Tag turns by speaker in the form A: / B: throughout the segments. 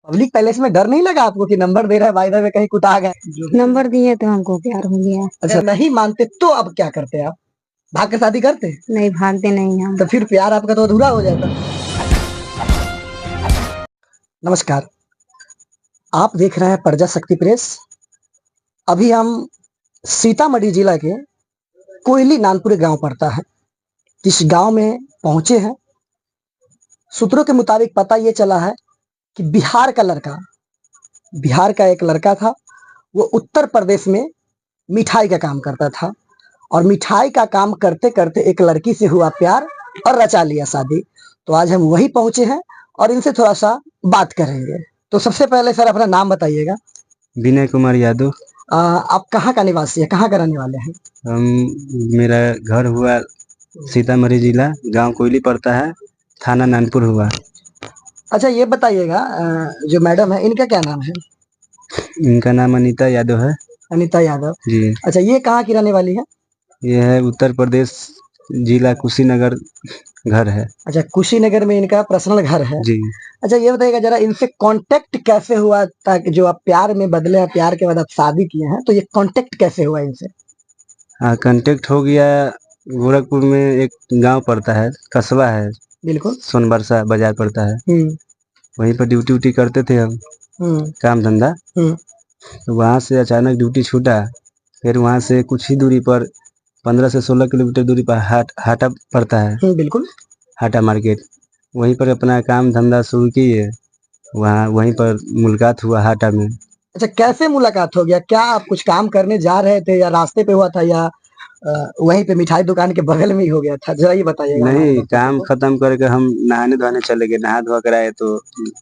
A: Public palace में डर नहीं लगा आपको कि नंबर दे रहा है, बाय द वे कहीं कुटा गए?
B: नंबर दिए तो हमको प्यार हो गया।
A: अच्छा, नहीं मानते तो अब क्या करते आप? भाग के शादी करते?
B: नहीं, भागते नहीं हम।
A: तो फिर प्यार आपका तो अधूरा हो जाता। नमस्कार, आप देख रहे हैं प्रजाशक्ति प्रेस। अभी हम सीतामढ़ी जिला के कोयली नानपुर गांव पड़ता है, इस गांव में पहुंचे हैं। सूत्रों के मुताबिक पता ये चला है कि बिहार का एक लड़का था। वो उत्तर प्रदेश में मिठाई का काम करता था और मिठाई का काम करते करते एक लड़की से हुआ प्यार और रचा लिया शादी। तो आज हम वही पहुंचे हैं और इनसे थोड़ा सा बात करेंगे। तो सबसे पहले सर अपना नाम बताइएगा।
C: विनय कुमार यादव।
A: आप कहाँ का निवासी है, कहाँ का रहने वाले हैं?
C: मेरा घर हुआ सीतामढ़ी जिला, गांव कोयली पड़ता है, थाना नानपुर हुआ।
A: अच्छा, ये बताइएगा जो मैडम है इनका क्या नाम है?
C: इनका नाम अनीता यादव है।
A: अनीता यादव
C: जी।
A: अच्छा, ये कहाँ की रहने वाली है?
C: ये है उत्तर प्रदेश, जिला कुशीनगर घर है।
A: अच्छा, कुशीनगर में इनका पर्सनल घर है।
C: जी।
A: अच्छा, ये बताइएगा जरा इनसे कांटेक्ट कैसे हुआ, ताकि जो आप प्यार में बदले हैं, प्यार के बाद आप शादी किए हैं, तो ये कांटेक्ट कैसे हुआ इनसे?
C: हाँ, कांटेक्ट हो गया। गोरखपुर में एक गांव पड़ता है, कस्बा है,
A: बिल्कुल।
C: सोनबरसा बाजार पड़ता है। वहीं पर ड्यूटी करते थे हम, काम धंधा। तो वहाँ से अचानक ड्यूटी छूटा। फिर वहाँ से कुछ ही दूरी पर 15 से 16 किलोमीटर दूरी पर हाटा पड़ता है।
A: बिल्कुल।
C: हाटा मार्केट, वहीं पर अपना काम धंधा शुरू किए। वहीं पर मुलाकात हुआ हाटा में।
A: अच्छा, कैसे मुलाकात हो गया? क्या आप कुछ काम करने जा रहे थे या रास्ते पे हुआ था या वहीं पे मिठाई दुकान के बगल में ही हो गया था? जरा ये बताइएगा।
C: नहीं, काम खत्म करके हम नहाने धोने चले गए, नहा धोआ कर आए तो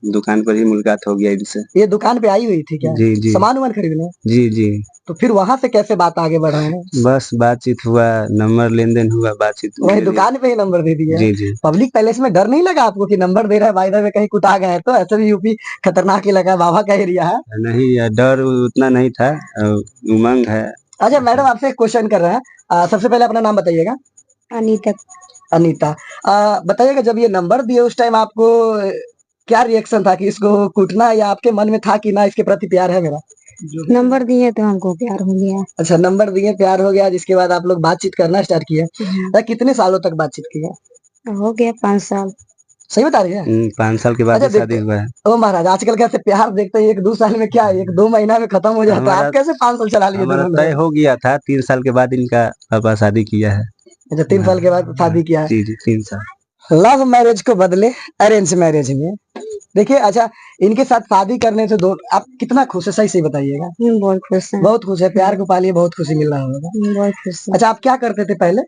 C: दुकान पर ही मुलाकात हो गया इनसे।
A: ये दुकान पे आई हुई थी क्या?
C: जी जी।
A: सामान वामान खरीदने?
C: जी जी।
A: तो फिर वहां से कैसे बात आगे बढ़ रहे हैं?
C: बस बातचीत हुआ, नंबर लेन देन हुआ, बातचीत
A: वही दुकान पे ही नंबर दे दिया?
C: जी जी।
A: पब्लिक पैलेस में डर नहीं लगा आपको कि नंबर दे रहा है, बाय द वे कहीं कुटा गए? तो ऐसे भी यूपी खतरनाक इलाका, बाबा का एरिया है।
C: नहीं यार, डर उतना नहीं था, उमंग है।
A: अच्छा मैडम, आपसे एक क्वेश्चन कर रहे हैं। सबसे पहले अपना नाम बताइएगा।
B: अनीता।
A: अनीता, बताइएगा जब ये नंबर दिए उस टाइम आपको क्या रिएक्शन था, कि इसको कूटना, या आपके मन में था कि ना इसके प्रति प्यार है मेरा?
B: नंबर दिए तो हमको प्यार हो गया।
A: अच्छा, नंबर दिए, प्यार हो गया, जिसके बाद आप लोग बातचीत करना स्टार्ट किए। कितने सालों तक बातचीत किए?
B: हो गया 5 साल।
A: सही बता रही है?
C: 5 साल के बाद
A: अच्छा,
C: शादी हुआ है।
A: ओ महाराज, आजकल कैसे प्यार देखते हैं 1-2 साल में, क्या 1-2 महीना में खत्म हो जाता है, आप कैसे 5 साल चला लिए?
C: हमारा तय हो गया था, 3 साल के बाद इनका पापा शादी किया है।
A: अच्छा, 3 साल के बाद शादी किया है।
C: जी जी, 3 साल।
A: लव मैरिज को बदले अरेंज मैरिज में देखिए। अच्छा, इनके साथ शादी करने से दो आप कितना खुश है, सही से बताइएगा।
B: बहुत खुश है।
A: बहुत खुश है, प्यार को पालिए, बहुत खुशी मिल रहा होगा।
B: बहुत खुश है।
A: अच्छा, आप क्या करते थे पहले?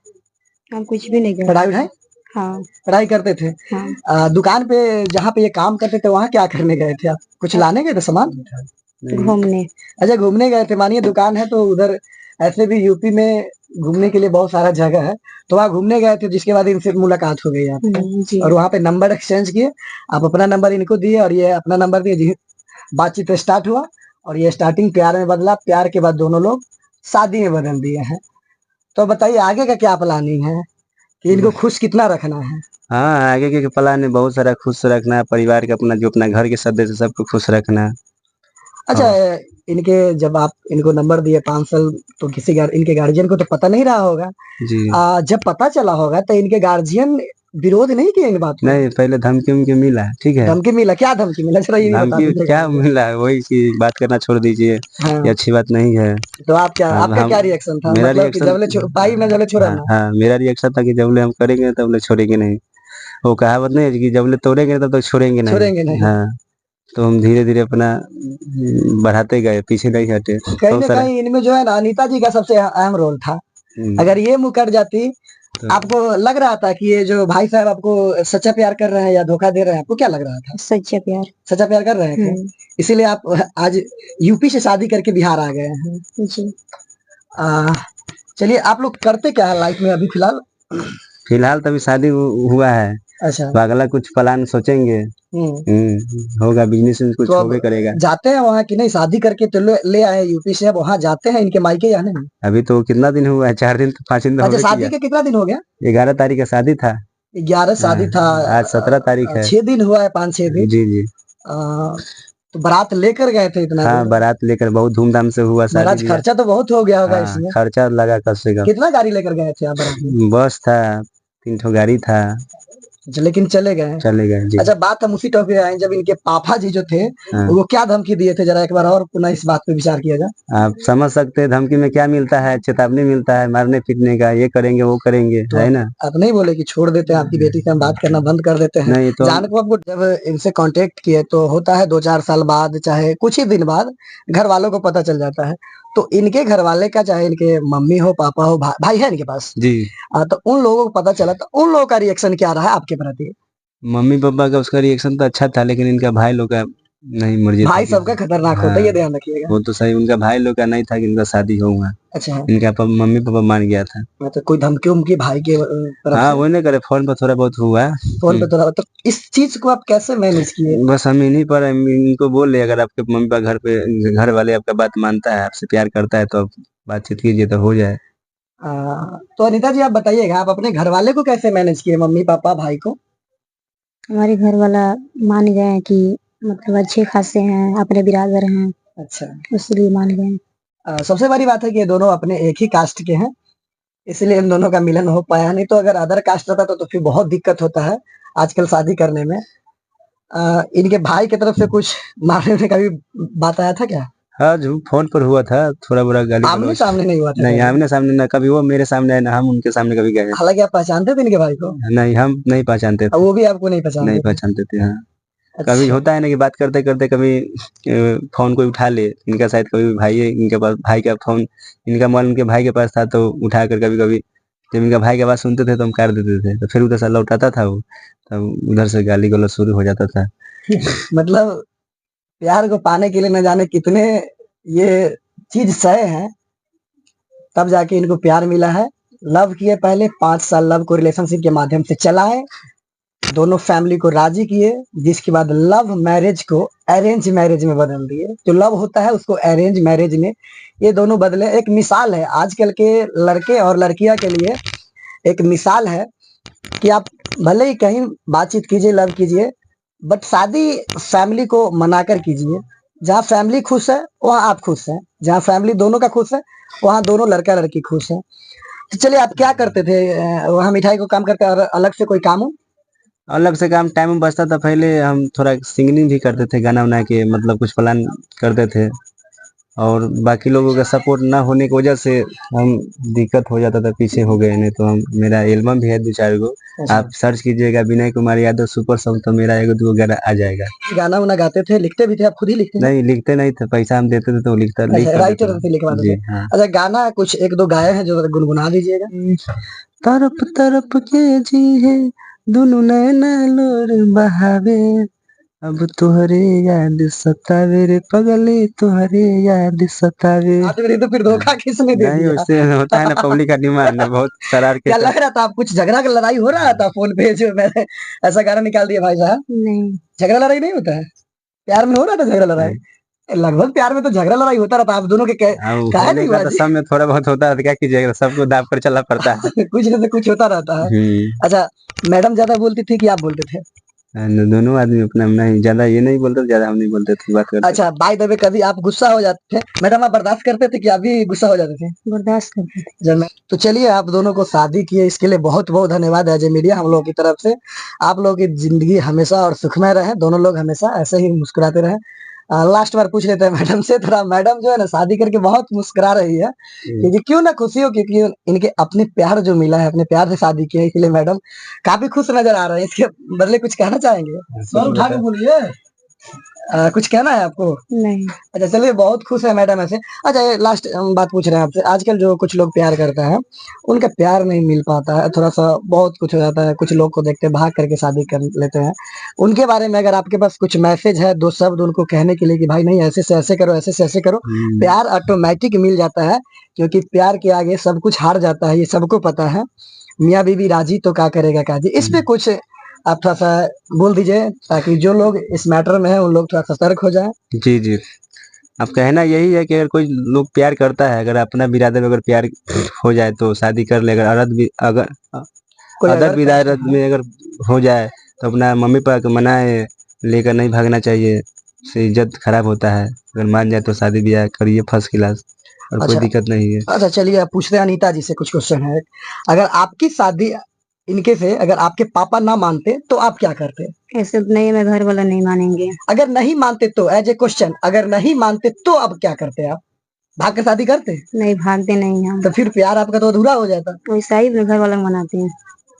B: हम कुछ भी नहीं करते।
A: पढ़ाई?
B: हाँ।
A: पढ़ाई करते थे।
B: हाँ।
A: दुकान पे जहाँ पे ये काम करते थे वहाँ क्या करने गए थे आप? कुछ लाने गए थे सामान?
B: घूमने।
A: अच्छा, घूमने गए थे। मानिए दुकान है तो उधर ऐसे भी यूपी में घूमने के लिए बहुत सारा जगह है, तो वहाँ घूमने गए थे, जिसके बाद इनसे मुलाकात हो गई आपकी और वहाँ पे नंबर एक्सचेंज किए। आप अपना नंबर इनको दिए और ये अपना नंबर दिए, बातचीत स्टार्ट हुआ और ये स्टार्टिंग प्यार में बदला। प्यार के बाद दोनों लोग शादी में बदल दिए हैं। तो बताइए आगे का क्या प्लानिंग है, कि इनको खुश कितना रखना है?
C: हाँ, आगे के प्लान है बहुत सारा, खुश रखना है परिवार के, अपना जो अपना घर के सदस्य सबको खुश रखना है।
A: अच्छा, इनके जब आप इनको नंबर दिए 5 साल, तो इनके गार्जियन को तो पता नहीं रहा होगा
C: जी।
A: जब पता चला होगा तो इनके गार्जियन विरोध नहीं किए इन बात को?
C: नहीं, पहले धमकी मिला, ठीक है।
A: धमकी मिला? क्या धमकी मिला, जरा ये बता
C: धमकी
A: दीजिए।
C: क्या मिला, वही कि बात करना छोड़ दीजिए, ये अच्छी बात नहीं है।
A: तो आपका क्या रिएक्शन था?
C: मेरा
A: मतलब कि
C: रिएक्शन,
A: जबले पाई ना जबले छोड़ा ना?
C: हाँ, मेरा रिएक्शन था कि जबले हम करेंगे तबले छोड़ेंगे नहीं। वो कहावत नहीं है कि जबले तोड़ेंगे तब तक छोड़ेंगे नहीं। हाँ, तो हम धीरे धीरे अपना बढ़ाते गए, पीछे नहीं हटे।
A: कहीं ना कहीं इनमें जो है ना अनीता जी का सबसे अहम रोल था। अगर ये मुकर जाती तो आपको लग रहा था कि ये जो भाई साहब आपको सच्चा प्यार कर रहे हैं या धोखा दे रहे हैं? आपको क्या लग रहा था?
B: सच्चा प्यार।
A: सच्चा प्यार कर रहे थे, इसीलिए आप आज यूपी से शादी करके बिहार आ गए हैं।
B: जी।
A: चलिए, आप लोग करते क्या है लाइफ में अभी फिलहाल?
C: फिलहाल तभी शादी हुआ है।
A: अच्छा,
C: तो अगला कुछ प्लान सोचेंगे। होगा, बिजनेस में कुछ
A: तो
C: होबे करेगा।
A: जाते हैं वहाँ कि नहीं? शादी करके तो ले आए यूपी से, अब वहाँ जाते हैं इनके मायके या नहीं?
C: अभी तो कितना दिन हुआ है, 4 दिन 5 दिन
A: अच्छा, शादी के कितना दिन हो गया?
C: 11 तारीख का शादी था।
A: 11 शादी था,
C: आज 17 तारीख है।
A: 6 दिन हुआ है, 5-6 दिन।
C: जी जी।
A: तो बारात लेकर गए थे इतना
C: हाँ,
A: दूर?
C: बारात लेकर बहुत धूमधाम से हुआ शादी
A: महाराज
C: ब्याह।
A: खर्चा तो बहुत हो गया होगा
C: हाँ,
A: इसमें।
C: खर्चा लगा कम से कम।
A: कितना गाड़ी लेकर गए थे आप बारात में?
C: बस था, 3 ठो गाड़ी था,
A: अच्छा, लेकिन चले गए।
C: चले गए जी।
A: अच्छा, बात हम उसी टॉपिक पे आए, जब इनके पापा जी जो थे
C: हाँ।
A: वो क्या धमकी दिए थे, जरा एक बार और पुनः इस बात पे विचार किया जाए।
C: आप समझ सकते हैं धमकी में क्या मिलता है, चेतावनी मिलता है मारने पीटने का, ये करेंगे वो करेंगे,
A: तो
C: है ना।
A: आप नहीं बोले कि छोड़ देते हैं, आपकी बेटी से हम बात करना बंद कर देते हैं?
C: नहीं तो
A: जान को आपको जब इनसे कांटेक्ट किए तो होता है 2-4 साल बाद, चाहे कुछ ही दिन बाद घर वालों को पता चल जाता है। तो इनके घर वाले का, चाहे इनके मम्मी हो, पापा हो, भाई है इनके पास
C: जी,
A: तो उन लोगों को पता चला, तो उन लोगों का रिएक्शन क्या रहा आपके प्रति?
C: मम्मी पापा का उसका रिएक्शन तो अच्छा था, लेकिन इनका भाई लोग का नहीं मर्जी था
A: भाई
C: कि
A: सबका खतरनाक होता है, ये ध्यान रखिएगा।
C: वो तो सही, उनका भाई लोग का नहीं था कि इनका शादी होगा।
A: अच्छा,
C: इनका मम्मी पापा मान गया था।
A: मतलब कोई धमकी उमकी भाई के तरफ
C: हाँ,
A: से?
C: वो नहीं करे, फोन पर थोड़ा बहुत हुआ।
A: फोन पे थोड़ा, तो इस चीज को आप कैसे मैनेज किए?
C: बस हम इन्हीं पर इनको बोल रहे, अगर आपके मम्मी पापा घर वाले आपका बात मानता है, आपसे प्यार करता है, तो आप बातचीत कीजिए तो हो जाए।
A: तो अनीता जी आप बताइएगा, आप अपने घर वाले को कैसे मैनेज किए, मम्मी पापा भाई को?
B: हमारे घर वाला मान गए हैं कि मतलब अच्छे खासे हैं, अपने बिरादर हैं,
A: अच्छा,
B: इसलिए मान गए हैं।
A: सबसे बड़ी बात है कि ये दोनों अपने एक ही कास्ट के हैं, इसलिए इन दोनों का मिलन हो पाया। नहीं तो अगर अदर कास्ट रहता तो फिर बहुत दिक्कत होता है आजकल शादी करने में। इनके भाई की तरफ से कुछ मारने का भी बात आया था क्या?
C: हाँ, जो फोन पर हुआ था, थोड़ा बड़ा गाली
A: आमने
C: गलौज।
A: सामने नहीं हुआ था
C: नहीं,
A: कभी?
C: आमने सामने ना, कभी वो मेरे सामने आए ना हम उनके सामने कभी गए।
A: हालांकि आप पहचानते थे इनके भाई को?
C: नहीं, हम नहीं पहचानते थे।
A: वो भी आपको नहीं पहचानते
C: नहीं
A: थे?
C: पहचानते थे, हाँ। कभी
A: अच्छा,
C: होता है ना कि बात करते करते कभी फोन कोई उठा ले, इनका शायद कभी भाई है, इनके पास भाई का फोन, इनका मोबाइल उनके भाई के पास था, तो उठा कर कभी कभी जब इनका भाई की आवाज सुनते थे तो हम काट देते थे, तो फिर उधर से लौटाता था वो, तब उधर से गाली गलौज शुरू हो जाता था।
A: मतलब प्यार को पाने के लिए न जाने कितने ये चीज सहे हैं, तब जाके इनको प्यार मिला है। लव किए पहले 5 साल, लव को रिलेशनशिप के माध्यम से चलाए, दोनों फैमिली को राजी किए, जिसके बाद लव मैरिज को अरेंज मैरिज में बदल दिए। जो लव होता है उसको अरेंज मैरिज में ये दोनों बदले। एक मिसाल है आजकल के लड़के और लड़कियां के लिए, एक मिसाल है कि आप भले ही कहीं बातचीत कीजिए, लव कीजिए, बट शादी फैमिली को मनाकर कीजिए। जहाँ फैमिली खुश है वहाँ आप खुश हैं, जहाँ फैमिली दोनों का खुश है वहाँ दोनों लड़का लड़की खुश है। तो चलिए, आप क्या करते थे वहाँ मिठाई को काम करते, और अलग से कोई काम हो?
C: अलग से काम टाइम बचता था, पहले हम थोड़ा सिंगिंग भी करते थे, गाना वाना के मतलब कुछ प्लान करते थे, और बाकी लोगों का सपोर्ट ना होने की वजह से हम दिक्कत हो जाता था, पीछे हो गए। नहीं तो हम, मेरा एल्बम भी है 2-4 गो, आप सर्च कीजिएगा विनय कुमार यादव सुपर सॉन्ग, तो मेरा 1-2 गाना आ जाएगा।
A: गाना वाना गाते थे, लिखते भी थे? आप खुद ही लिखते थे?
C: नहीं, लिखते नहीं थे, पैसा हम देते थे तो लिख कर
A: राइटर
C: देते
A: थे, लिखवाते
C: जी,
A: थे।
C: हाँ।
A: अच्छा, गाना कुछ 1-2 गाए हैं जो गुनगुना दीजिएगा।
C: तरफ तरफ के जी है, दुनु नैना लोर बहावे, अब तोहरे याद सतावे रे पगले, तोहरे याद सतावे।
A: आज मेरी तो फिर धोखा किसने दे
C: नहीं,
A: दिया?
C: उससे होता है ना, पब्लिक का डिमांड है, बहुत सारा
A: क्या
C: ऑर्केस्ट्रा।
A: लग रहा था, आप कुछ झगड़ा का लड़ाई हो रहा था फोन पे जो मैंने ऐसा गाना निकाल दिया भाई साहब?
B: नहीं,
A: झगड़ा लड़ाई नहीं होता है प्यार में, हो रहा था झगड़ा लड़ाई? लगभग प्यार में तो झगड़ा लड़ाई होता रहता, आप दोनों के काहे
C: होने
A: नहीं
C: का
A: हुआ
C: तो
A: जी?
C: सब में थोड़ा बहुत होता है, क्या कीजिएगा, सबको दाब कर चलना पड़ता है।
A: कुछ न तो कुछ होता रहता है। अच्छा, मैडम ज्यादा बोलती थी कि आप बोलते थे?
C: दोनों आदमी अपना नहीं, ज्यादा ये नहीं बोलते, ज्यादा हम नहीं बोलते थे, बात करते थे।
A: अच्छा, बाय द वे, कभी आप गुस्सा हो जाते थे? मैडम आप बर्दाश्त करते थे कि आप भी गुस्सा हो जाते थे?
B: बर्दाश्त करते थे।
A: तो चलिए, आप दोनों को शादी किए इसके लिए बहुत बहुत धन्यवाद एज ए मीडिया हम लोगों की तरफ से। आप लोगों की जिंदगी हमेशा और सुखमय रहे, दोनों लोग हमेशा ऐसे ही मुस्कुराते रहे। लास्ट बार पूछ लेते हैं मैडम से, थोड़ा मैडम जो है ना शादी करके बहुत मुस्कुरा रही है, क्योंकि क्यों ना खुशी हो, क्योंकि इनके अपने प्यार जो मिला है, अपने प्यार से शादी की है, इसलिए मैडम काफी खुश नजर आ रहे हैं। इसके बदले कुछ कहना चाहेंगे? सर उठा के बोलिए, कुछ कहना है आपको?
B: नहीं,
A: अच्छा, चलिए, बहुत खुश है मैडम ऐसे। अच्छा, ये लास्ट बात पूछ रहे हैं आपसे, आजकल जो कुछ लोग प्यार करता है उनका प्यार नहीं मिल पाता है, थोड़ा सा बहुत कुछ हो जाता है, कुछ लोग को देखते भाग करके शादी कर लेते हैं, उनके बारे में अगर आपके पास कुछ मैसेज है, 2 शब्द उनको कहने के लिए कि भाई नहीं, ऐसे से ऐसे करो, ऐसे से ऐसे करो, प्यार ऑटोमेटिक मिल जाता है, क्योंकि प्यार के आगे सब कुछ हार जाता है, ये सबको पता है। मियाँ बीवी राजी तो क्या करेगा काजी, इस पे कुछ आप थोड़ा सा बोल दीजिए, ताकि जो लोग इस मैटर में है उन लोग थोड़ा सा सतर्क हो जाए।
C: जी, जी। अब कहना यही है कि अगर कोई लोग प्यार करता है, अगर अपना बिरादर में अगर प्यार हो जाए तो शादी कर ले, अगर
A: कोई
C: अदर
A: अगर
C: बिरादर में अगर हो जाए तो अपना मम्मी पापा को मनाए, लेकर नहीं भागना चाहिए। से इज्जत खराब होता है। अगर मान जाए तो शादी ब्याह करिए फर्स्ट क्लास, और कोई
A: अच्छा।
C: दिक्कत नहीं है।
A: अच्छा चलिए अब पूछते हैं अनीता जी से कुछ क्वेश्चन है। अगर आपकी शादी इनके से अगर आपके पापा ना मानते तो आप क्या करते?
B: ऐसे तो नहीं, मैं घर वाला नहीं मानेंगे।
A: अगर नहीं मानते तो एज ए क्वेश्चन, अगर नहीं मानते तो अब क्या करते आप? भाग के शादी करते?
B: नहीं, भागते नहीं हम।
A: तो फिर प्यार आपका तो अधूरा हो जाता।
B: वैसा ही घर वाला मनाते हैं।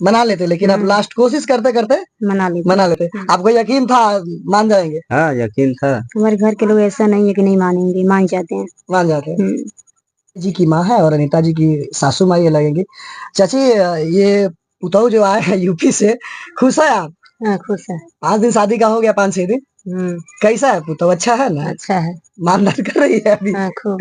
A: मना लेते, लेकिन आप लास्ट कोशिश करते करते मना लेते। आपको यकीन था मान जाएंगे?
C: हाँ, यकीन था।
B: हमारे घर के लोग ऐसा नहीं है कि नहीं मानेंगे, मान जाते हैं।
A: मान जाते हैं। जी की माँ है और अनीता जी की सासू माँ ये लगेंगी। चाची ये पुतौ जो आए हैं यूपी से, खुश है आप?
B: हाँ, खुश है।
A: 5 दिन शादी का हो गया, 5-6 दिन। कैसा है पुतौ? अच्छा है ना?
B: अच्छा है।
A: मानदार कर रही है अभी?
B: हाँ, खूब।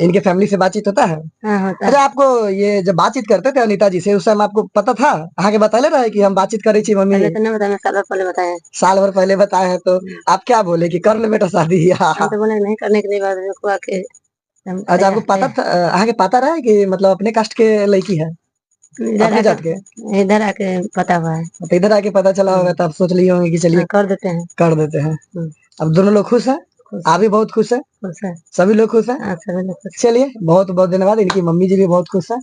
A: इनके फैमिली से बातचीत होता है?
B: हाँ, होता है।
A: अच्छा आपको ये जब बातचीत करते थे अनीता जी से, उस टाइम आपको पता था? आगे बतले रहे कि हम बातचीत करे छी मम्मी?
B: पहले तो नहीं बताया, साल भर पहले बताया।
A: साल भर पहले बताए हैं, तो आप क्या बोले कि कर ले बेटा शादी?
B: हम तो बोले नहीं करने के लिए बात को आके
A: अच्छा आपको पता था, आगे पता रहा है कि मतलब अपने कास्ट के लड़की है, अपने जात के?
B: इधर आके पता हुआ है।
A: तो इधर आके पता चला होगा तो आप सोच लिए होंगे कि चलिए
B: कर देते हैं।
A: कर देते हैं। अब दोनों लोग खुश हैं? आप भी बहुत खुश है?
B: खुश है।
A: सभी लोग खुश हैं?
B: हाँ, सभी लोग खुश हैं।
A: चलिए बहुत बहुत धन्यवाद। इनकी मम्मी जी भी बहुत खुश है।